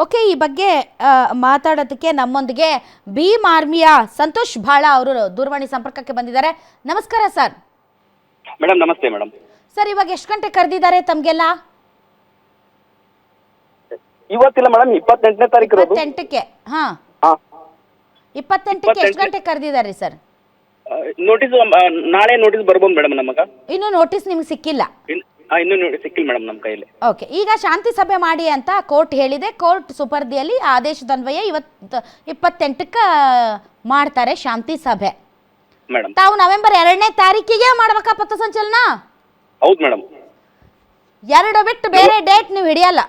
Okay, ಈ ಬಗ್ಗೆ ಮಾತಾಡೋದಕ್ಕೆ ನಮ್ಮೊಂದಿಗೆ ಭೀಮ್ ಆರ್ಮಿಯ ಸಂತೋಷ್ ಬಾಳ ಅವರು ದೂರವಾಣಿ ಸಂಪರ್ಕಕ್ಕೆ ಬಂದಿದ್ದಾರೆ. ನಮಸ್ಕಾರ ಸರ್. ಮೇಡಮ್ ನಮಸ್ತೆ ಮೇಡಮ್. ಸರ್, ಇವಾಗ ಎಷ್ಟು ಗಂಟೆ ಕರೆದಿದ್ದಾರೆ ತಮಗೆಲ್ಲ? ಇವತ್ತಿಲ್ಲ ಮೇಡಮ್, 28ನೇ ತಾರೀಕು. 28ಕ್ಕೆ. ಹಾ, 28ಕ್ಕೆ ಎಷ್ಟು ಗಂಟೆ ಕರೆದಿದ್ದಾರೆ ಸರ್? ನೋಟಿಸ್ ನಾಳೆ ನೋಟಿಸ್ ಬರ್ಬೋದು ಮೇಡಮ್. ನಮಗ ಇನ್ನು ನೋಟಿಸ್ ನಿಮ್ಗೆ ಸಿಕ್ಕಿಲ್ಲ? ಇನ್ನೂ ಸಿಕ್ಕಿಲ್ಲ ಮೇಡಮ್ ನಮ್ಮ ಕೈಯಲ್ಲಿ. ಓಕೆ, ಈಗ ಶಾಂತಿ ಸಭೆ ಮಾಡಿ ಅಂತ ಕೋರ್ಟ್ ಹೇಳಿದೆ. ಕೋರ್ಟ್ ಸುಪರ್ದಿಯಲ್ಲಿ ಆದೇಶದನ್ವಯ 28ಕ್ಕೆ ಮಾಡ್ತಾರೆ ಶಾಂತಿ ಸಭೆ ಮೇಡಮ್. ತಾವು ನವೆಂಬರ್ 2ನೇ ತಾರೀಕಿಗೆ ಮಾಡ್ಬೇಕಾ ಪಥಸಂಚಲನ? ಹೌದು ಮೇಡಮ್. 2 ಬಿಟ್ಟು ಬೇರೆ ಡೇಟ್ ನೀವು ಹಿಡಿಯಲ್ಲ?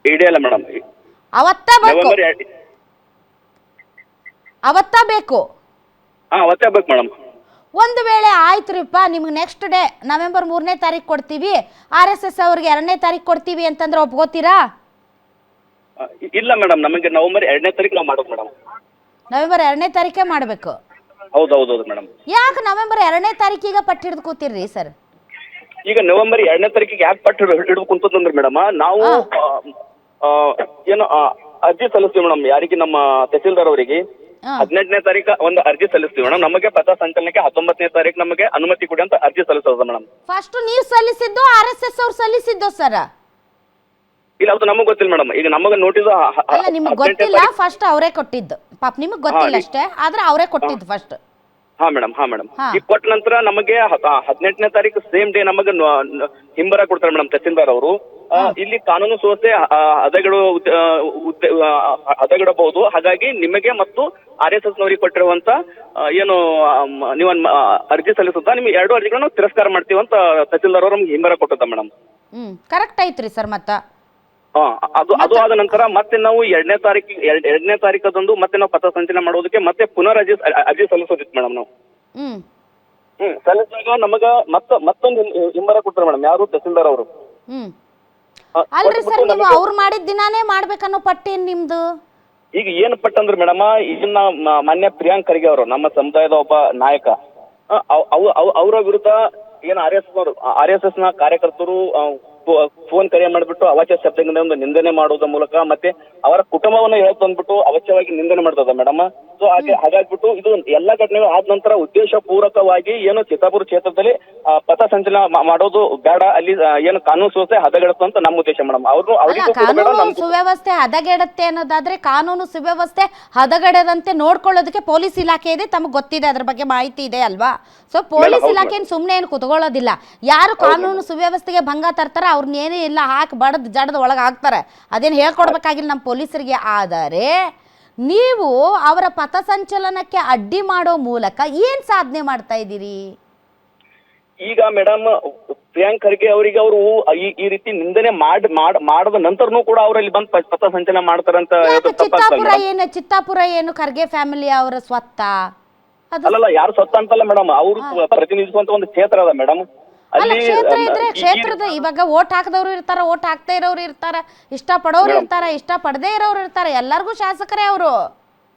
ಹಿಡಿಯಲ್ಲ ಮೇಡಮ್. ಅವತ್ತೇ ಬೇಕು? ಅವತ್ತೇ ಬೇಕು? ಅವತ್ತೇ ಬೇಕು ಮೇಡಮ್. ಒಂದು ವೇಳೆ ಆಯ್ತುರಿಪ್ಪ, ನಿಮ್ಗೆ ನೆಕ್ಸ್ಟ್ ಡೇ ನವೆಂಬರ್ 3ನೇ ತಾರೀಕು ಕೊಡ್ತೀವಿ, RSS ಅವ್ರಿಗೆ 2ನೇ ತಾರೀಕು ಕೊಡ್ತೀವಿ ಅಂತಂದ್ರೆ ಒಪ್ಕೋತೀರಾ? ಇಲ್ಲ ಮೇಡಮ್, ನಮಗೆ ನವೆಂಬರ್ 2ನೇ ತಾರೀಕು ನಾವು ಮಾಡೋದು ಮೇಡಮ್. ನವೆಂಬರ್ 2ನೇ ತಾರೀಕೆ ಮಾಡಬೇಕು? ಹೌದು ಮೇಡಮ್. ಯಾಕೆ ನವೆಂಬರ್ 2ನೇ ತಾರೀಕಿಗೆ ಪಟ್ಟು ಹಿಡಿದು ಕೂತಿರ್ರಿ ಸರ್? ಈಗ ನವೆಂಬರ್ 2ನೇ ತಾರೀಕಿಗೆ ಯಾಕೆ ಪಟ್ಟು ಹಿಡಿದು ಕುಂತಂದ್ರೆ ಮೇಡಮ್, ನಾವು ಏನು ಅರ್ಜಿ ಸಲ್ಲಿಸ್ತೀವಿ ಮೇಡಮ್. ಯಾರಿಗೆ? ನಮ್ಮ ತಹಸೀಲ್ದಾರ್ ಅವರಿಗೆ 18ನೇ ತಾರೀಕು ಒಂದು ಅರ್ಜಿ ಸಲ್ಲಿಸ್ತೀವಿ ಮೇಡಮ್. ನಮಗೆ ಪಥ ಸಂಚಲನಕ್ಕೆ 19ನೇ ತಾರೀಕು ನಮಗೆ ಅನುಮತಿ ಕೊಡಿ ಅಂತ ಅರ್ಜಿ ಸಲ್ಲಿಸೋದು ಮೇಡಮ್. ಫಸ್ಟ್ ನೀವು ಸಲ್ಲಿಸಿದ್ದು RSS ಅವ್ರು ಸಲ್ಲಿಸಿದ್ದು ಸರ್? ಇಲ್ಲ, ಅದು ನಮಗೆ ಗೊತ್ತಿಲ್ಲ ಮೇಡಮ್. ಈಗ ನಮಗೆ ನೋಟಿಸ್ ಅಲ್ಲ, ನಿಮ್ಗೆ ಗೊತ್ತಿಲ್ಲ, ಫಸ್ಟ್ ಅವರೇ ಕೊಟ್ಟಿದ್ದು. ಪಾಪ ನಿಮಗೆ ಗೊತ್ತಿಲ್ಲ ಅಷ್ಟೇ, ಆದ್ರೆ ಅವರೇ ಕೊಟ್ಟಿದ್ದು ಫಸ್ಟ್. ಹಾ ಮೇಡಮ್. ಈಗ ಕೊಟ್ಟ ನಂತರ ನಮಗೆ 18ನೇ ತಾರೀಕು ಸೇಮ್ ಡೇ ನಮಗೆ ಹಿಂಬರ ಕೊಡ್ತಾರೆ ಮೇಡಮ್ ತಹಸೀಲ್ದಾರ್ ಅವರು. ಇಲ್ಲಿ ಕಾನೂನು ಸುವ್ಯವಸ್ಥೆ ಹದಗೆಡಬಹುದು. ಹಾಗಾಗಿ ನಿಮಗೆ ಮತ್ತು RSS ನವರಿಗೆ ಕೊಟ್ಟಿರುವಂತ ಏನು ನೀವು ಅರ್ಜಿ ಸಲ್ಲಿಸುತ್ತಾ, ನಿಮ್ಗೆ 2 ಅರ್ಜಿಗಳನ್ನ ತಿರಸ್ಕಾರ ಮಾಡ್ತೀವಿ ಅಂತ ತಹಸೀಲ್ದಾರ್ ಅವರು ನಮ್ಗೆ ಹಿಂಬರ ಕೊಟ್ಟದ ಮೇಡಮ್. ಕರೆಕ್ಟ್ ಐತ್ರಿ ಸರ್. ಮತ್ತ ಅದು ಆದ ನಂತರ ಮತ್ತೆ ನಾವು 2ನೇ ತಾರೀಕದಂದು ಮತ್ತೆ ನಾವು ಪಥ ಸಂಚಲನ ಮಾಡೋದಕ್ಕೆ ಮತ್ತೆ ಪುನರ್ ಅರ್ಜಿ ಸಲ್ಲಿಸೋದಿತ್ತು ಮೇಡಮ್. ನಾವು ಸಲ್ಲಿಸಿದಾಗ ನಮಗ ಮತ್ತೊಂದು ಹಿಂಬರ ಕೊಡ್ತಾರೆ ಮೇಡಮ್. ಯಾರು? ತಹಸೀಲ್ದಾರ್ ಅವರು. ಅಲ್ರಿ ಸರ್, ನೀವು ಅವ್ರು ಮಾಡಿದ ದಿನಾನೇ ಮಾಡ್ಬೇಕನ್ನೋ ಪಟ್ಟೇನ್ ನಿಮ್ದು? ಈಗ ಏನ್ ಪಟ್ಟಂದ್ರೆ ಮೇಡಮ್, ಇದನ್ನ ಮಾನ್ಯ ಪ್ರಿಯಾಂಕ್ ಖರ್ಗೆ ಅವರು, ನಮ್ಮ ಸಮುದಾಯದ ಒಬ್ಬ ನಾಯಕ, ಅವರ ವಿರುದ್ಧ ಏನು RSS ನ ಕಾರ್ಯಕರ್ತರು ಫೋನ್ ಕರೆ ಮಾಡಿಬಿಟ್ಟು ಅವಾಚ್ಯ ಶಬ್ದದಿಂದ ಒಂದು ನಿಂದನೆ ಮಾಡೋದ್ರ ಮೂಲಕ ಮತ್ತೆ ಅವರ ಕುಟುಂಬವನ್ನ ಹೇಳ್ತಂದ್ಬಿಟ್ಟು ಅವಾಚ್ಯವಾಗಿ ನಿಂದನೆ ಮಾಡ್ತದ ಮೇಡಮ್. ಸೊ ಹಾಗಾಗ್ಬಿಟ್ಟು ಇದು ಎಲ್ಲಾ ಘಟನೆಗಳು ಆದ ನಂತರ ಉದ್ದೇಶ ಪೂರ್ವಕವಾಗಿ ಏನು ಚಿತ್ತಾಪುರ ಕ್ಷೇತ್ರದಲ್ಲಿ ಪಥ ಸಂಚಲನ ಮಾಡೋದು ಬೇಡ, ಅಲ್ಲಿ ಏನು ಕಾನೂನು ಸುವ್ಯವಸ್ಥೆ ಹದಗೆಡುತ್ತೆ ಅಂತ ನಮ್ಮ ಉದ್ದೇಶ ಮೇಡಮ್. ಕಾನೂನು ಸುವ್ಯವಸ್ಥೆ ಹದಗೆಡುತ್ತೆ ಅನ್ನೋದಾದ್ರೆ ಕಾನೂನು ಸುವ್ಯವಸ್ಥೆ ಹದಗೆಡದಂತೆ ನೋಡ್ಕೊಳ್ಳೋದಕ್ಕೆ ಪೊಲೀಸ್ ಇಲಾಖೆ ಇದೆ, ತಮಗೆ ಗೊತ್ತಿದೆ, ಅದ್ರ ಬಗ್ಗೆ ಮಾಹಿತಿ ಇದೆ ಅಲ್ವಾ? ಸೊ ಪೊಲೀಸ್ ಇಲಾಖೆ ಸುಮ್ಮನೆ ಏನು ಕುತ್ಕೊಳ್ಳೋದಿಲ್ಲ. ಯಾರು ಕಾನೂನು ಸುವ್ಯವಸ್ಥೆಗೆ ಭಂಗ ತರ್ತಾರ ಅವ್ರನ್ನ ಏನೇ ಇಲ್ಲ ಹಾಕಿ ಬಡದ್ ಜಡದ ಒಳಗೆ ಹಾಕ್ತಾರೆ. ಅದೇನು ಹೇಳ್ಕೊಡ್ಬೇಕಾಗಿಲ್ಲ ನಮ್ಮ ಪೊಲೀಸರಿಗೆ. ಆದರೆ ನೀವು ಅವರ ಪಥಸಂಚಲನಕ್ಕೆ ಅಡ್ಡಿ ಮಾಡೋ ಮೂಲಕ ಏನ್ ಸಾಧನೆ ಮಾಡ್ತಾ ಇದ್ದೀರಿ? ಈಗ ಮೇಡಮ್, ಪ್ರಿಯಾಂಕ್ ಖರ್ಗೆ ಅವರಿಗೆ ಅವರು ಈ ರೀತಿ ನಿಂದನೆ ಮಾಡದ ನಂತರನೂ ಕೂಡ ಅವರಲ್ಲಿ ಬಂದು ಪಥ ಸಂಚಲನ ಮಾಡ್ತಾರಂತ. ಚಿತ್ತಾಪುರ ಏನು ಖರ್ಗೆ ಫ್ಯಾಮಿಲಿ ಅವರ ಸ್ವತ್ತ? ಅಲ್ಲಲ್ಲ, ಯಾರು ಸ್ವತ್ತ ಅಂತಲ್ಲ ಮೇಡಮ್, ಅವರು ಪ್ರತಿನಿಧಿಸುವಂತ ಒಂದು ಕ್ಷೇತ್ರ ಅದ ಮೇಡಮ್. ಕ್ಷೇತ್ರದ ಇವಾಗ ಓಟ್ ಹಾಕದವ್ರು ಇರ್ತಾರ, ಓಟ್ ಹಾಕ್ತಾ ಇರೋರು ಇರ್ತಾರ, ಇಷ್ಟ ಪಡೋರು ಇರ್ತಾರ, ಇಷ್ಟ ಪಡದೇ ಇರೋರು ಇರ್ತಾರ. ಎಲ್ಲರಿಗೂ ಶಾಸಕರೇ ಅವರು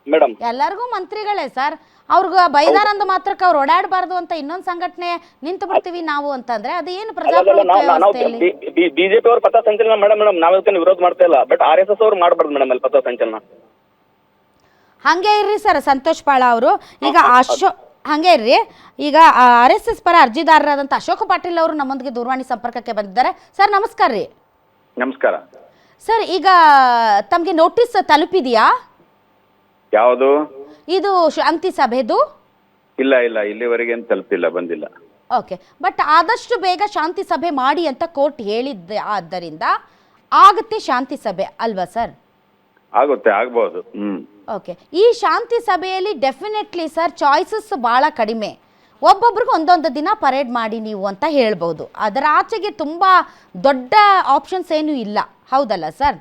ಮೇಡಮ್, ಎಲ್ಲರಿಗೂ ಮಂತ್ರಿಗಳೇ ಸರ್. ಅವ್ರಿಗೆ ಬೈದಾರಂದ ಮಾತ್ರಕ್ಕೆ ಅವ್ರು ಓಡಾಡಬಾರ್ದು ಅಂತ ಇನ್ನೊಂದು ಸಂಘಟನೆ ನಿಂತು ಬಿಡ್ತೀವಿ ನಾವು ಅಂತಂದ್ರೆ ಅದು ಏನು ಪ್ರಜಾಪ್ರಭುತ್ವ? ಬಿಜೆಪಿ ಅವ್ರ ಪಥ ಸಂಚಲನ ಮೇಡಮ್ ನಾವ್ ಅದಕ್ಕೆ ವಿರೋಧ ಮಾಡ್ತಾ ಇಲ್ಲ, ಬಟ್ RSS ಅವ್ರು ಮಾಡಬಾರ್ದು ಮೇಡಮ್ ಅಲ್ಲಿ ಪಥ ಸಂಚಲನ. ಹಂಗೆ ಇರ್ರಿ ಸರ್ ಸಂತೋಷ್ ಬಾಳ ಅವರು. ಈಗ ಹಂಗೆ ಇರ್ರಿ, ಈಗ RSS ಪರ ಅರ್ಜಿದಾರರಾದಂಥ ಅಶೋಕ್ ಪಾಟೀಲ್ ಅವರು ನಮ್ಮೊಂದಿಗೆ ದೂರವಾಣಿ ಸಂಪರ್ಕಕ್ಕೆ ಬಂದಿದ್ದಾರೆ. ಸರ್ ನಮಸ್ಕಾರ ರೀ. ನಮಸ್ಕಾರ ಸರ್, ಈಗ ತಮಗೆ ನೋಟಿಸ್ ತಲುಪಿದೆಯಾ? ಯಾವುದು? ಇದು ಶಾಂತಿ ಸಭೆದು? ಇಲ್ಲ, ಇಲ್ಲಿವರೆಗೆ ತಲುಪಿಲ್ಲ, ಬಂದಿಲ್ಲ. ಓಕೆ, ಬಟ್ ಆದಷ್ಟು ಬೇಗ ಶಾಂತಿ ಸಭೆ ಮಾಡಿ ಅಂತ ಕೋರ್ಟ್ ಹೇಳಿದ್ದೆ, ಆದ್ದರಿಂದ ಆಗುತ್ತೆ ಶಾಂತಿ ಸಭೆ ಅಲ್ವಾ ಸರ್? ಆಗುತ್ತೆ, ಆಗ್ಬೋದು. ಓಕೆ, ಈ ಶಾಂತಿ ಸಭೆಯಲ್ಲಿ ಡೆಫಿನೆಟ್ಲಿ ಸರ್ ಚಾಯ್ಸಸ್ ಭಾಳ ಕಡಿಮೆ. ಒಬ್ಬೊಬ್ರಿಗೆ ಒಂದೊಂದು ದಿನ ಪರೇಡ್ ಮಾಡಿ ನೀವು ಅಂತ ಹೇಳ್ಬೋದು. ಅದರ ಆಚೆಗೆ ತುಂಬ ದೊಡ್ಡ ಆಪ್ಷನ್ಸ್ ಏನೂ ಇಲ್ಲ, ಹೌದಲ್ಲ ಸರ್?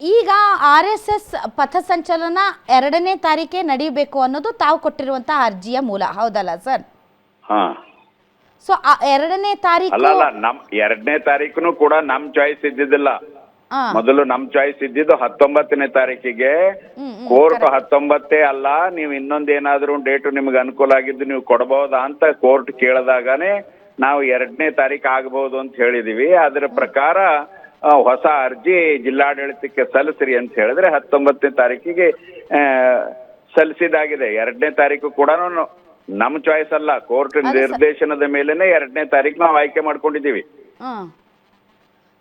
ಈಗ RSS ಪಥಸಂಚಲನ 2ನೇ ತಾರೀಕೆ ನಡೀಬೇಕು ಅನ್ನೋದು ತಾವು ಕೊಟ್ಟಿರುವಂತ ಅರ್ಜಿಯ ಮೂಲ, ಹೌದಲ್ಲ ಸರ್? ಸೊ 2ನೇ ತಾರೀಕು ಅಲ್ಲ, 2ನೇ ತಾರೀಕು ಕೂಡ ನಮ್ ಚಾಯ್ಸ್ ಇದ್ದಿದ್ದಿಲ್ಲ. ಮೊದಲು ನಮ್ ಚಾಯ್ಸ್ ಇದ್ದಿದ್ದು 19ನೇ ತಾರೀಕಿಗೆ. ಕೋರ್ಟ್ 19 ಅಲ್ಲ, ನೀವು ಇನ್ನೊಂದೇನಾದ್ರೂ ಡೇಟು ನಿಮ್ಗೆ ಅನುಕೂಲ ಆಗಿದ್ದು ನೀವು ಕೊಡಬಹುದಾ ಅಂತ ಕೋರ್ಟ್ ಕೇಳಿದಾಗನೇ ನಾವು 2ನೇ ತಾರೀಕು ಆಗಬಹುದು ಅಂತ ಹೇಳಿದೀವಿ. ಅದರ ಪ್ರಕಾರ ಹೊಸ ಅರ್ಜಿ ಜಿಲ್ಲಾಡಳಿತಕ್ಕೆ ಸಲ್ಲಿಸ್ರಿ ಅಂತ ಹೇಳಿದ್ರೆ 19ನೇ ತಾರೀಕಿಗೆ ಸಲ್ಲಿಸಿದಾಗಿದೆ. 2ನೇ ತಾರೀಕು ಕೂಡ ನಮ್ಮ ಚಾಯ್ಸ್ ಅಲ್ಲ, ಕೋರ್ಟ್ ನಿರ್ದೇಶನದ ಮೇಲೆನೆ 2ನೇ ತಾರೀಕು ನಾವು ಆಯ್ಕೆ ಮಾಡ್ಕೊಂಡಿದ್ದೀವಿ.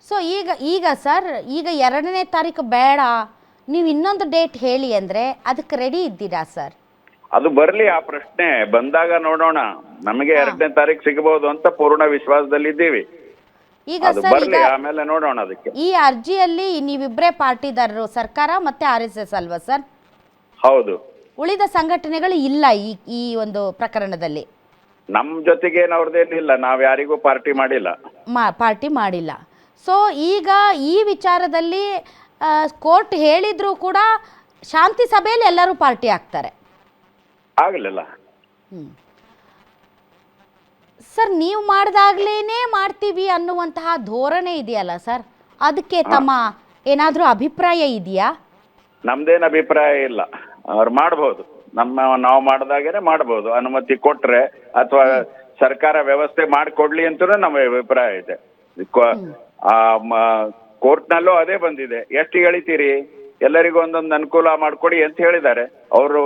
ಸೊ ಈಗ ಸರ್ ಈಗ 2ನೇ ತಾರೀಕು ಬೇಡ, ನೀವು ಇನ್ನೊಂದು ಡೇಟ್ ಹೇಳಿ ಅಂದ್ರೆ ಅದಕ್ಕೆ ರೆಡಿ ಇದ್ದೀರಾ ಸರ್? ಅದು ಬರ್ಲಿ, ಆ ಪ್ರಶ್ನೆ ಬಂದಾಗ ನೋಡೋಣ. ನಮಗೆ 2ನೇ ತಾರೀಕು ಸಿಗಬಹುದು ಅಂತ ಪೂರ್ಣ ವಿಶ್ವಾಸದಲ್ಲಿದ್ದೀವಿ. ಈಗ ಅದು ಸರ್ ಬರ್ಲಿ, ಆಮೇಲೆ ನೋಡೋಣ. ಅದಕ್ಕೆ ಈ ಅರ್ಜಿಯಲ್ಲಿ ನೀವಿಬ್ಬರೇ ಪಾರ್ಟಿದಾರರು, ಸರ್ಕಾರ ಮತ್ತೆ RSS ಅಲ್ವಾ ಸರ್? ಹೌದು. ಉಳಿದ ಸಂಘಟನೆಗಳು ಇಲ್ಲ ಈ ಒಂದು ಪ್ರಕರಣದಲ್ಲಿ? ನಮ್ ಜೊತೆಗೆ ಅವ್ರದ್ದೇನಿಲ್ಲ, ನಾವ್ ಯಾರಿಗೂ ಪಾರ್ಟಿ ಮಾಡಿಲ್ಲ. ಪಾರ್ಟಿ ಮಾಡಿಲ್ಲ. ಸೊ ಈಗ ಈ ವಿಚಾರದಲ್ಲಿ ಕೋರ್ಟ್ ಹೇಳಿದ್ರು ಕೂಡ ಶಾಂತಿ ಸಭೆಯಲ್ಲಿ ಎಲ್ಲರೂ ಪಾರ್ಟಿ ಆಗ್ತಾರೆ. ಆಗ್ಲಿಲ್ಲ ಸರ್, ನೀವು ಮಾಡಿದಾಗ್ಲೇನೆ ಮಾಡ್ತೀವಿ ಅನ್ನುವಂತಹ ಧೋರಣೆ ಇದೆಯಲ್ಲ ಸರ್, ಅದಕ್ಕೆ ತಮ್ಮ ಏನಾದರೂ ಅಭಿಪ್ರಾಯ ಇದೆಯಾ? ನಮ್ದೇನು ಅಭಿಪ್ರಾಯ ಇಲ್ಲ. ಅವ್ರು ಮಾಡ್ಬೋದು, ನಾವು ಮಾಡಿದಾಗೇನೆ ಮಾಡ್ಬೋದು. ಅನುಮತಿ ಕೊಟ್ರೆ ಅಥವಾ ಸರ್ಕಾರ ವ್ಯವಸ್ಥೆ ಮಾಡಿಕೊಡ್ಲಿ ಅಂತೂ ನಮ್ಮ ಅಭಿಪ್ರಾಯ ಇದೆ. ಕೋರ್ಟ್ನಲ್ಲೂ ಅದೇ ಬಂದಿದೆ. ಎಷ್ಟು ಎಳಿತೀರಿ, ಎಲ್ಲರಿಗೂ ಒಂದೊಂದು ಅನುಕೂಲ ಮಾಡಿಕೊಡಿ ಅಂತ ಹೇಳಿದ್ದಾರೆ. ಅವರು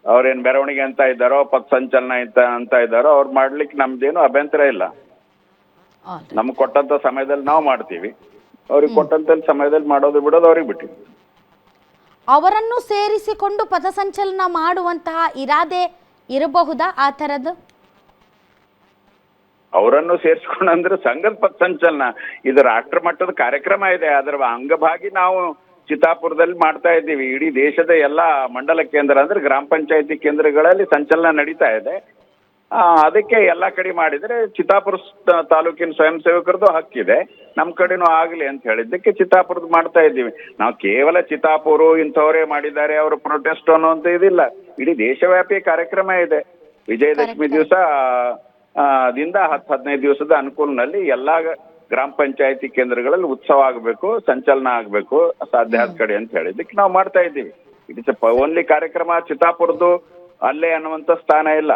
ಅವ್ರೇನ್ ಮೆರವಣಿಗೆ ಅಂತ ಇದ್ದಾರೋ, ಪಥ ಸಂಚಲನ ಅಂತ ಇದ್ದಾರೋ, ಅವ್ರು ಮಾಡ್ಲಿಕ್ಕೆ ನಮ್ದೇನು ಅಭ್ಯಂತರ ಇಲ್ಲ. ನಮ್ಗೆ ಕೊಟ್ಟಂತ ಸಮಯದಲ್ಲಿ ನಾವು ಮಾಡ್ತೀವಿ, ಅವ್ರಿಗೆ ಕೊಟ್ಟಂತ ಸಮಯದಲ್ಲಿ ಮಾಡೋದು ಬಿಡೋದು ಅವ್ರಿಗೆ ಬಿಟ್ಟಿವಿ. ಅವರನ್ನು ಸೇರಿಸಿಕೊಂಡು ಪಥಸಂಚಲನ ಮಾಡುವಂತಹ ಇರಾದೆ ಇರಬಹುದಾ ಆ ಥರದ್ದು? ಅವರನ್ನು ಸೇರಿಸ್ಕೊಂಡು ಅಂದ್ರೆ ಸಂಘದ ಪಥಸಂಚಲನ ಇದು ರಾಷ್ಟ್ರ ಮಟ್ಟದ ಕಾರ್ಯಕ್ರಮ ಇದೆ. ಅದರ ಅಂಗಭಾಗಿ ನಾವು ಚಿತ್ತಾಪುರದಲ್ಲಿ ಮಾಡ್ತಾ ಇದ್ದೀವಿ. ಇಡೀ ದೇಶದ ಎಲ್ಲ ಮಂಡಲ ಕೇಂದ್ರ ಅಂದ್ರೆ ಗ್ರಾಮ ಪಂಚಾಯತಿ ಕೇಂದ್ರಗಳಲ್ಲಿ ಸಂಚಲನ ನಡೀತಾ ಇದೆ. ಅದಕ್ಕೆ ಎಲ್ಲ ಕಡೆ ಮಾಡಿದ್ರೆ ಚಿತ್ತಾಪುರ ತಾಲೂಕಿನ ಸ್ವಯಂ ಸೇವಕರದ್ದು ಹಕ್ಕಿದೆ, ನಮ್ಮ ಕಡೆನೂ ಆಗಲಿ ಅಂತ ಹೇಳಿದ್ದಕ್ಕೆ ಚಿತ್ತಾಪುರದ ಮಾಡ್ತಾ ಇದ್ದೀವಿ. ನಾವು ಕೇವಲ ಚಿತ್ತಾಪುರ ಇಂಥವರೇ ಮಾಡಿದ್ದಾರೆ, ಅವರು ಪ್ರೊಟೆಸ್ಟ್ ಅನ್ನುವಂತ ಇದಿಲ್ಲ. ಇಡೀ ದೇಶವ್ಯಾಪಿ ಕಾರ್ಯಕ್ರಮ ಇದೆ. ವಿಜಯದಶಮಿ ದಿವಸ ದಿಂದ 10-15 ದಿವಸದ ಅನುಕೂಲನಲ್ಲಿ ಎಲ್ಲಾ ಗ್ರಾಮ ಪಂಚಾಯತಿ ಕೇಂದ್ರಗಳಲ್ಲಿ ಉತ್ಸವ ಆಗಬೇಕು, ಸಂಚಲನ ಆಗಬೇಕು ಸಾಧ್ಯ ಆದ ಕಡೆ ಅಂತ ಹೇಳಿದ್ದಕ್ಕೆ ನಾವು ಮಾಡ್ತಾ ಇದ್ದೀವಿ. ಇಟ್ ಇಸ್ ಓನ್ಲಿ ಕಾರ್ಯಕ್ರಮ ಚಿತ್ತಾಪುರದ್ದು ಅಲ್ಲೇ ಅನ್ನುವಂತ ಸ್ಥಾನ ಇಲ್ಲ.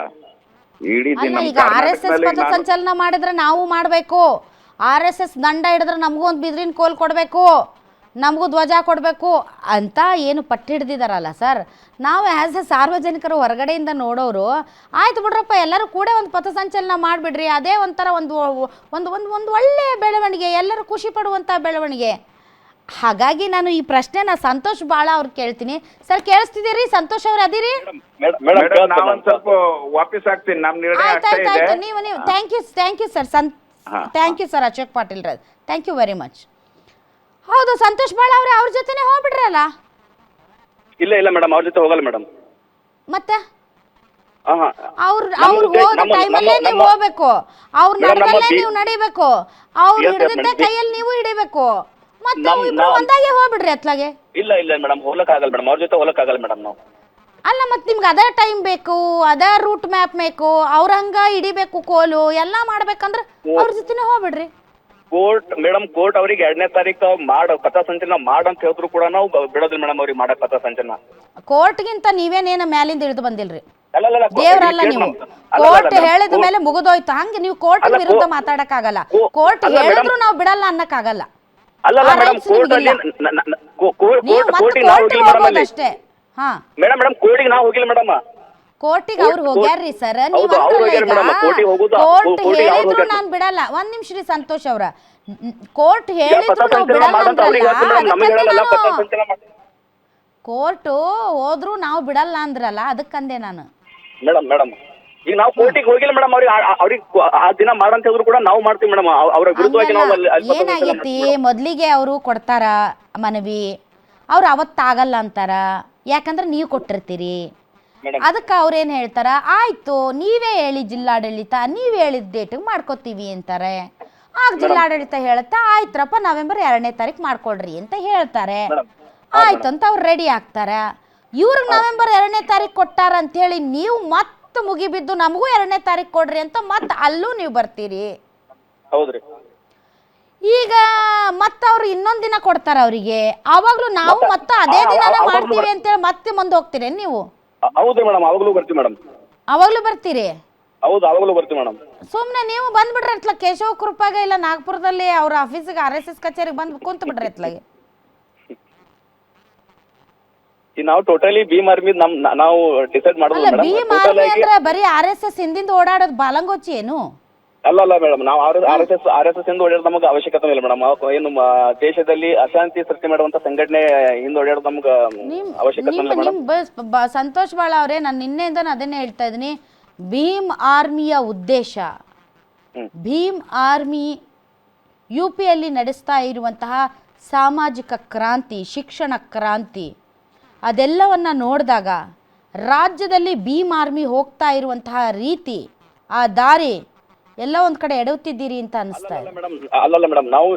ಇಡೀ ಈಗ RSS ಪಥಸಂಚಲನ ಮಾಡಿದ್ರೆ ನಾವು ಮಾಡಬೇಕು, RSS ದಂಡ ಹಿಡಿದ್ರೆ ನಮಗೂ ಒಂದು ಬಿದಿರಿನ ಕೋಲ್ ಕೊಡಬೇಕು, ನಮಗೂ ಧ್ವಜ ಕೊಡಬೇಕು ಅಂತ ಏನು ಪಟ್ಟು ಹಿಡ್ದಿದಾರಲ್ಲ ಸರ್. ನಾವು ಆ್ಯಸ್ ಎ ಸಾರ್ವಜನಿಕರು ಹೊರಗಡೆಯಿಂದ ನೋಡೋರು ಆಯ್ತು ಬಿಡ್ರಪ್ಪ ಎಲ್ಲರೂ ಕೂಡ ಒಂದು ಪಥಸಂಚಲನ ಮಾಡಿಬಿಡ್ರಿ, ಅದೇ ಒಂಥರ ಒಂದು ಒಂದು ಒಂದು ಒಂದು ಒಳ್ಳೆಯ ಬೆಳವಣಿಗೆ, ಎಲ್ಲರೂ ಖುಷಿ ಪಡುವಂಥ ಬೆಳವಣಿಗೆ. ಹಾಗಾಗಿ ನಾನು ಈ ಪ್ರಶ್ನೆನ ಸಂತೋಷ್ ಬಾಳ ಅವ್ರು ಕೇಳ್ತೀನಿ. ಸರ್ ಕೇಳಿಸ್ತಿದ್ದೀರಿ? ಸಂತೋಷ್ ಅವ್ರು ಅದಿರಿ? ಸ್ವಲ್ಪ ವಾಪಸ್ ಆಗ್ತೀನಿ, ನಮ್ಮ ನಿರ್ಣಯ ಅಷ್ಟೇ ಇದೆ. ಆಯ್ತು, ನೀವು thank you sir. Thank you sir Ashok Patil ರೇ, ಥ್ಯಾಂಕ್ ಯು ವೆರಿ ಮಚ್. ಹೌದು ಸಂತೋಷ್ ಬಾಳ ಅವ್ರೆ, ಅವ್ರ ಜೊತೆನೆ ಹೋಗ್ಬಿಡ್ರಲ್ಲ? ಇಲ್ಲ ಮೇಡಮ್, ಅವ್ರ ಜೊತೆ ಹೋಗಲ್ಲ ಮೇಡಮ್. ಮತ್ತೆ ಅವ್ರು ಹೋದ ಟೈಮಲ್ಲೇ ನೀವು ಹೋಗ್ಬೇಕು, ಅವ್ರ ನಡಕಲ್ಲೇ ನೀವು ನಡಿಬೇಕು, ಅವ್ರು ಹಿಡಿದಿದ್ದ ಕೈಯಲ್ಲಿ ನೀವು ಹಿಡಿಬೇಕು, ಮತ್ತೆ ಇಬ್ರು ಒಂದಾಗೆ ಹೋಗ್ಬಿಡ್ರಿ ಅತ್ಲಾಗೆ. ಇಲ್ಲ ಮೇಡಮ್, ಹೋಗಕ್ ಆಗಲ್ಲ ಮೇಡಮ್, ಅವ್ರ ಜೊತೆ ಹೋಗಕ್ ಆಗಲ್ಲ ಮೇಡಮ್ ನಾವು. ಅಲ್ಲ ಮತ್ತೆ ನಿಮ್ಗೆ ಅದೇ ಟೈಮ್ ಬೇಕು, ಅದೇ ರೂಟ್ ಮ್ಯಾಪ್ ಬೇಕು, ಅವ್ರ ಹಂಗ ಹಿಡಿಬೇಕು ಕೋಲು ಎಲ್ಲ ಮಾಡ್ಬೇಕಂದ್ರೆ ಅವ್ರ ಜೊತೆನೆ ಹೋಗ್ಬಿಡ್ರಿ. ಕೋರ್ಟ್ ಅವ್ರಿಗೆ 2ನೇ ತಾರೀಕು ಪಥಸಂಚಲನ ಮಾಡಂತ ಹೇಳಿದ್ರು ಕೂಡ ನಾವು ಬಿಡೋದಿಲ್ಲ ಮೇಡಮ್ ಅವ್ರಿಗೆ ಮಾಡಕ್ ಪಥಸಂಚಲನ. ಕೋರ್ಟ್ಗಿಂತ ನೀವೇನೇನು ಮ್ಯಾಲಿಂದ ಇಳಿದು ಬಂದಿಲ್ರಿ, ದೇವ್ರಲ್ಲ ನೀವು. ಕೋರ್ಟ್ ಹೇಳಿದ ಮೇಲೆ ಮುಗಿದೋಯ್ತು. ಹಂಗೆ ನೀವು ಕೋರ್ಟ್ ವಿರುದ್ಧ ಮಾತಾಡಕ್ ಆಗಲ್ಲ. ಕೋರ್ಟ್ ಹೇಳಿದ್ರು ನಾವು ಬಿಡಲ್ಲ ಅನ್ನಕ್ ಆಗಲ್ಲ. ಅಷ್ಟೇ. ಹಾ ಮೇಡಮ್ ಕೋರ್ಟಿಗೆ ನಾವು ಹೋಗಿಲ್ಲ ಮೇಡಮ್. ಕೋರ್ಟಿಗೆ ಅವ್ರು ಹೋಗ್ಯಾರ್ರಿ ಸರ್. ನೀವು ಕೋರ್ಟ್ ಹೇಳಿದ್ರು ನಾನು ಬಿಡಲ್ಲ. ಒಂದ್ ನಿಮಿಷ ರೀ ಸಂತೋಷ್ ಅವ್ರ, ಕೋರ್ಟ್ ಹೇಳಿದ್ರು ನಾವು ಬಿಡಲ್ಲ ಅಂದ್ರಲ್ಲ, ಕೋರ್ಟ್ ಹೋದ್ರು ನಾವು ಬಿಡಲ್ಲ ಅಂದ್ರಲ್ಲ, ಅದಕ್ಕಂದೆ ನಾನು. ಮೇಡಮ್ ಈಗ ನಾವು ಕೋರ್ಟಿಗೆ ಹೋಗಿಲ್ಲ ಮೇಡಮ್, ಅವ್ರಿಗೆ ಆ ದಿನ ಮಾಡಂತ ಹೇಳಿದ್ರು ಕೂಡ ನಾವು ಮಾಡ್ತೀವಿ ಮೇಡಮ್. ಅವರ ವಿರುದ್ಧವಾಗಿ ನಾವು ಏನಾಗೈತಿ, ಮೊದ್ಲಿಗೆ ಅವರು ಕೊಡ್ತಾರ ಮನವಿ, ಅವ್ರು ಅವತ್ತಾಗಲ್ಲ ಅಂತಾರ, ಯಾಕಂದ್ರೆ ನೀವು ಕೊಟ್ಟಿರ್ತೀರಿ. ಅದಕ್ಕೆ ಅವ್ರೇನು ಹೇಳ್ತಾರ, ಆಯ್ತು ನೀವೇ ಹೇಳಿ ಜಿಲ್ಲಾಡಳಿತ, ನೀವ್ ಹೇಳಿದ ಡೇಟಿಗೆ ಮಾಡ್ಕೋತೀವಿ ಅಂತಾರೆ. ಆಗ ಜಿಲ್ಲಾಡಳಿತ ಹೇಳುತ್ತಾ ಆಯ್ತ್ರಪ್ಪ ನವೆಂಬರ್ 2ನೇ ತಾರೀಕು ಮಾಡ್ಕೊಳ್ರಿ ಅಂತ ಹೇಳ್ತಾರೆ. ಆಯ್ತು ಅಂತ ಅವ್ರು ರೆಡಿ ಆಗ್ತಾರೆ. ಇವ್ರಿಗೆ ನವೆಂಬರ್ 2ನೇ ತಾರೀಕು ಕೊಟ್ಟಾರ ಅಂತ ಹೇಳಿ ನೀವು ಮತ್ತೆ ಮುಗಿಬಿದ್ದು ನಮಗೂ 2ನೇ ತಾರೀಕು ಕೊಡ್ರಿ ಅಂತ ಮತ್ತೆ ಅಲ್ಲೂ ನೀವು ಬರ್ತೀರಿ. ಈಗ ಮತ್ತೆ ಅವ್ರು ಇನ್ನೊಂದ್ ದಿನ ಕೊಡ್ತಾರ ಅವರಿಗೆ, ಅವಾಗ್ಲೂ ನಾವು ಮತ್ತೆ ಅದೇ ದಿನಾನೇ ಮಾಡ್ತೀವಿ ಅಂತೇಳಿ ಮತ್ತೆ ಮುಂದೆ ಹೋಗ್ತೀರಿ ನೀವು? ಹೌದು ಮೇಡಮ್, ಅವಾಗ್ಲೂ ಬರ್ತೀವಿ ಮೇಡಮ್. ಅವಾಗ್ಲೂ ಬರ್ತೀರಿ? ಹೌದು ಅವಾಗಲೂ ಬರ್ತೀವಿ ಮೇಡಮ್. ಸುಮ್ಮನೆ ನೀವು ಬಂದ್ಬಿಡ್ರಿ ಅತ್ಲ ಕೇಶವ ಕೃಪಾಗ ಇಲ್ಲ ನಾಗಪುರದಲ್ಲಿ ಅವ್ರ ಆಫೀಸಿಗೆ RSS ಕಚೇರಿಗೆ ಬಂದು ಕುಂತ ಬಿಡ್ರಿ ಅತ್ಲಾಗೆ. ಈಗ ನಾವು ಟೋಟಲಿ ಭೀಮ್ ಆರ್ಮಿ ನಾವು ಡಿಸೈಡ್ ಅಲ್ಲ ಮಾಡೋದು ಭೀಮ್ ಆರ್ಮಿ ಅಂದ್ರೆ ಬರೀ RSS ಹಿಂದಿಂದ ಓಡಾಡೋದು ಬಾಲಂಗೋಚಿ ಏನು? ಅಲ್ಲ ಮೇಡಮ್, ನಾವು ಆರ್ ಎಸ್ ಎಸ್ ಇಂದ ಓಡಾಡೋದು ನಮಗೆ ಅವಶ್ಯಕತೆ ಇಲ್ಲ ಮೇಡಮ್. ಏನು ದೇಶದಲ್ಲಿ ಅಶಾಂತಿ ಸೃಷ್ಟಿ ಮಾಡುವಂತ ಸಂಘಟನೆ ಹಿಂದೆ ಓಡಾಡೋದು ನಮ್ಗೆ ಅವಶ್ಯಕತೆ ಇಲ್ಲ ಮೇಡಮ್. ಸಂತೋಷ್ ಬಾಳ ಅವರೇ, ನಾನು ನಿನ್ನೆಯಿಂದ ಅದನ್ನೇ ಹೇಳ್ತಾ ಇದ್ದೀನಿ. ಭೀಮ್ ಆರ್ಮಿಯ ಉದ್ದೇಶ, ಭೀಮ್ ಆರ್ಮಿ UPಯಲ್ಲಿ ನಡೆಸ್ತಾ ಇರುವಂತಹ ಸಾಮಾಜಿಕ ಕ್ರಾಂತಿ, ಶಿಕ್ಷಣ ಕ್ರಾಂತಿ, ಅದೆಲ್ಲವನ್ನ ನೋಡಿದಾಗ ರಾಜ್ಯದಲ್ಲಿ ಭೀಮ್ ಆರ್ಮಿ ಹೋಗ್ತಾ ಇರುವಂತಹ ರೀತಿ, ಆ ದಾರಿ ಎಲ್ಲ ಒಂದ್ ಕಡೆ ಎಡವುತ್ತಿದ್ದೀರಿ ಅಂತ ಅನಿಸ್ತಾ ಇದೆ. ಅಲ್ಲಲ್ಲ ಮೇಡಮ್, ನಾವು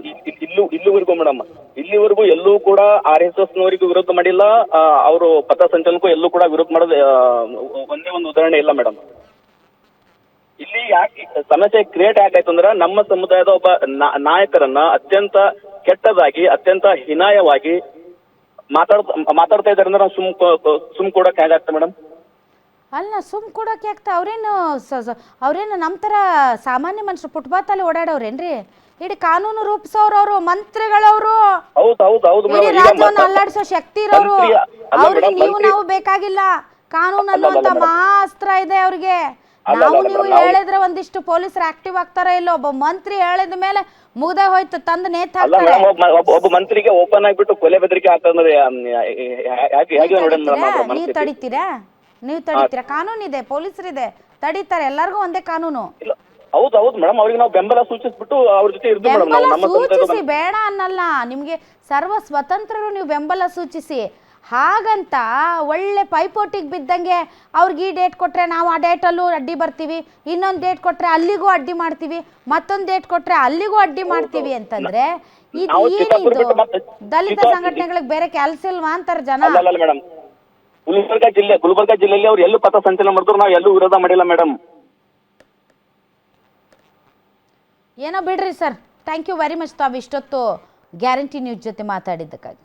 ಇಲ್ಲಿವರೆಗೂ ಎಲ್ಲೂ ಕೂಡ RSS ನವರಿಗೂ ವಿರೋಧ ಮಾಡಿಲ್ಲ, ಅವರು ಪಥಸಂಚಲನಕ್ಕೂ ಎಲ್ಲೂ ಕೂಡ ವಿರೋಧ ಮಾಡೋದು ಒಂದೇ ಒಂದು ಉದಾಹರಣೆ ಇಲ್ಲ ಮೇಡಮ್. ಇಲ್ಲಿ ಯಾಕೆ ಸಮಸ್ಯೆ ಕ್ರಿಯೇಟ್ ಯಾಕಾಯ್ತು ಅಂದ್ರೆ ನಮ್ಮ ಸಮುದಾಯದ ಒಬ್ಬ ನಾಯಕರನ್ನ ಅತ್ಯಂತ ಕೆಟ್ಟದಾಗಿ, ಅತ್ಯಂತ ಹೀನಾಯವಾಗಿ ಮಾತಾಡ್ತಾ ಇದಾರೆ ಅಂದ್ರೆ ನಾವು ಸುಮ್ ಕೊಡಕ್ ಹೇಗಾಗ್ತದೆ ಮೇಡಮ್? ಅಲ್ಲ ಸುಮ್ ಕೊಡೋಕೆ ಆಗ್ತಾ ಅವ್ರೇನು ನಮ್ಮ ಥರ ಸಾಮಾನ್ಯ ಮನುಷ್ಯರು ಫುಟ್ಪಾತಲ್ಲಿ ಓಡಾಡೋರೇನ್ರಿ? ಇಡೀ ಕಾನೂನು ರೂಪಿಸೋರು, ಅವರು ಮಂತ್ರಿಗಳವರು, ಇಡೀ ರಾಜ್ಯವನ್ನು ಅಲ್ಲಾಡಿಸೋ ಶಕ್ತಿ ಇರೋರು. ಅವ್ರಿಗೆ ನಾವು ಬೇಕಾಗಿಲ್ಲ. ಕಾನೂನು ಅನ್ನುವಂತ ಮಾಸ್ತ್ರ ಇದೆ ಅವ್ರಿಗೆ. ನಾವು ನೀವು ಹೇಳಿದ್ರೆ ಒಂದಿಷ್ಟು ಪೊಲೀಸರು ಆಕ್ಟಿವ್ ಆಗ್ತಾರ ಇಲ್ಲ, ಒಬ್ಬ ಮಂತ್ರಿ ಹೇಳಿದ ಮೇಲೆ ಮುಗ್ದೇ ಹೋಯ್ತು, ತಂದು ನೇತ್ ಹಾಕ್ತಾರೆ. ಒಬ್ಬ ಮಂತ್ರಿಗೆ ಓಪನ್ ಆಗಿಬಿಟ್ಟು ಕೊಲೆ ಬೆದರಿಕೆ ಆಗ್ತದೆ. ನೀವು ತಡಿತೀರಾ? ಕಾನೂನಿದೆ, ಪೊಲೀಸರಿದೆ, ತಡೀತಾರೆ. ಎಲ್ಲರಿಗೂ ಒಂದೇ ಕಾನೂನು. ಹೌದು ಮೇಡಮ್, ಅವ್ರಿಗೆ ನಾವು ಬೆಂಬಲ ಸೂಚಿಸ್ಬಿಟ್ಟು ಅವ್ರ ಜೊತೆ ಇರ್ತೀವಿ ಮೇಡಮ್. ಸೂಚಿಸಿ ಬೇಡ ಅನ್ನಲ್ಲ, ನಿಮ್ಗೆ ಸರ್ವ ಸ್ವತಂತ್ರರು ನೀವು ಬೆಂಬಲ ಸೂಚಿಸಿ. ಹಾಗಂತ ಒಳ್ಳೆ ಪೈಪೋಟಿಗೆ ಬಿದ್ದಂಗೆ ಅವ್ರಿಗೆ ಈ ಡೇಟ್ ಕೊಟ್ರೆ ನಾವು ಆ ಡೇಟಲ್ಲೂ ಅಡ್ಡಿ ಬರ್ತೀವಿ, ಇನ್ನೊಂದು ಡೇಟ್ ಕೊಟ್ರೆ ಅಲ್ಲಿಗೂ ಅಡ್ಡಿ ಮಾಡ್ತೀವಿ, ಮತ್ತೊಂದು ಡೇಟ್ ಕೊಟ್ರೆ ಅಲ್ಲಿಗೂ ಅಡ್ಡಿ ಮಾಡ್ತೀವಿ ಅಂತಂದ್ರೆ ಇದು ಏನಿದು? ದಲಿತ ಸಂಘಟನೆಗಳಿಗೆ ಬೇರೆ ಕೆಲಸ ಇಲ್ವಾ ಅಂತಾರೆ ಜನ. ಮೇಡಮ್, ಗುಲ್ಬರ್ಗಾ ಜಿಲ್ಲೆಯಲ್ಲಿ ಅವ್ರು ಎಲ್ಲೂ ಪಥ ಸಂಚಲನ ಮಾಡಿದ್ರು, ನಾವು ಎಲ್ಲೂ ವಿರೋಧ ಮಾಡಿಲ್ಲ ಮೇಡಮ್. ಏನೋ ಬಿಡ್ರಿ sir, thank you very much ತಾವು ಇಷ್ಟೊತ್ತು ಗ್ಯಾರಂಟಿ ನ್ಯೂಸ್ ಜೊತೆ ಮಾತಾಡಿದ್ದಕ್ಕಾಗಿ.